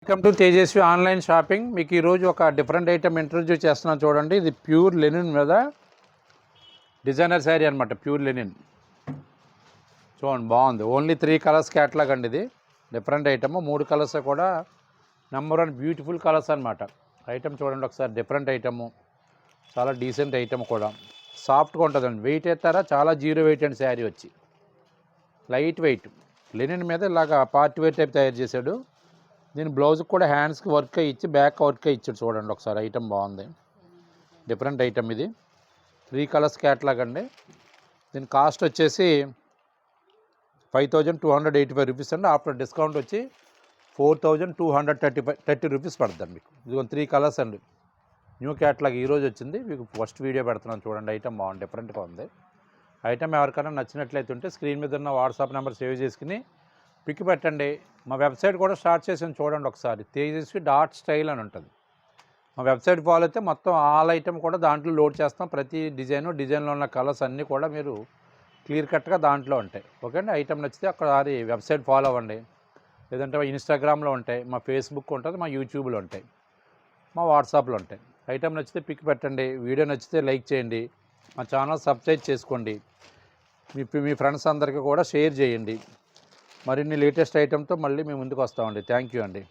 Welcome to Tejaswi online shopping. మీకు ఈరోజు ఒక డిఫరెంట్ ఐటమ్ ఇంట్రొడ్యూస్ చేస్తున్నాను చూడండి. ఇది ప్యూర్ లెనిన్ మీద డిజైనర్ శారీ అనమాట. ప్యూర్ లెనిన్ చూడండి, బాగుంది. ఓన్లీ 3 కలర్స్ క్యాట్లాగ్ అండి. ఇది డిఫరెంట్ ఐటమ్. 3 కలర్స్ కూడా నెంబర్ 1 బ్యూటిఫుల్ కలర్స్ అనమాట. ఐటమ్ చూడండి ఒకసారి. డిఫరెంట్ ఐటము, చాలా డీసెంట్ ఐటమ్ కూడా. సాఫ్ట్గా ఉంటుందండి. వెయిట్ ఎత్తారా, చాలా జీరో వెయిట్ అండి. శారీ వచ్చి లైట్ వెయిట్ లెనిన్ మీద ఇలాగా పార్టీ వేర్ టైప్ తయారు చేశాడు. దీని బ్లౌజ్కి కూడా హ్యాండ్స్కి వర్క్ ఇచ్చి బ్యాక్ వర్క్ ఇచ్చాడు. చూడండి ఒకసారి. ఐటమ్ బాగుంది, డిఫరెంట్ ఐటమ్. ఇది 3 కలర్స్ క్యాట్లాగ్ అండి. దీని కాస్ట్ వచ్చేసి 5285 రూపీస్ అండి. ఆఫ్టర్ డిస్కౌంట్ వచ్చి 4230 రూపీస్ పడుతుంది మీకు. ఇది 3 కలర్స్ అండి. న్యూ క్యాట్లాగ్ ఈరోజు వచ్చింది. మీకు ఫస్ట్ వీడియో పెడుతున్నాను చూడండి. ఐటమ్ బాగుంది, డిఫరెంట్గా ఉంది. ఐటమ్ ఎవరికైనా నచ్చినట్లయితే ఉంటే స్క్రీన్ మీద ఉన్న వాట్సాప్ నెంబర్ సేవ్ చేసుకుని పిక్ పెట్టండి. మా వెబ్సైట్ కూడా స్టార్ట్ చేసాను చూడండి ఒకసారి. tejasvi.style అని ఉంటుంది. మా వెబ్సైట్ ఫాలో అయితే మొత్తం ఆల్ ఐటమ్ కూడా దాంట్లో లోడ్ చేస్తాం. ప్రతి డిజైన్లో ఉన్న కలర్స్ అన్నీ కూడా మీరు క్లియర్ కట్గా దాంట్లో ఉంటాయి. ఓకే అండి. ఐటమ్ నచ్చితే అక్కడ వెబ్సైట్ ఫాలో అవ్వండి. లేదంటే ఇన్స్టాగ్రామ్లో ఉంటాయి, మా ఫేస్బుక్ ఉంటుంది, మా యూట్యూబ్లో ఉంటాయి, మా వాట్సాప్లో ఉంటాయి. ఐటమ్ నచ్చితే పిక్ పెట్టండి. వీడియో నచ్చితే లైక్ చేయండి. మా ఛానల్ సబ్స్క్రైబ్ చేసుకోండి. మీ ఫ్రెండ్స్ అందరికీ కూడా షేర్ చేయండి. మరిన్ని లేటెస్ట్ ఐటమ్తో మళ్ళీ మేము ముందుకు వస్తామండి. థ్యాంక్ యూ అండి.